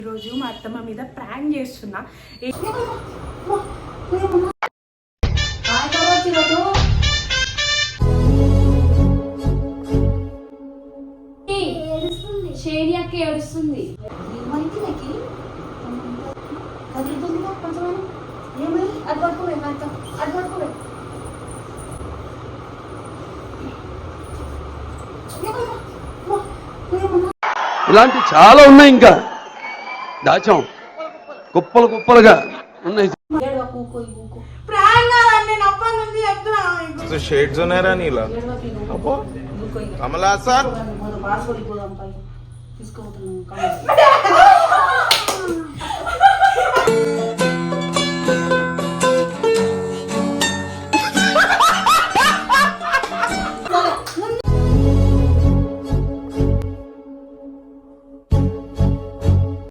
ఈరోజు మా అత్తమ్మ మీద ప్రాంక్ చేస్తున్నా. షేడి అక్క ఏడుస్తుంది. ఇలాంటి చాలా ఉన్నాయి, ఇంకా దాచాం కుప్పలు కుప్పలుగా ఉన్నాయి. तो शेड जो नहीं रहा नीला कमला सर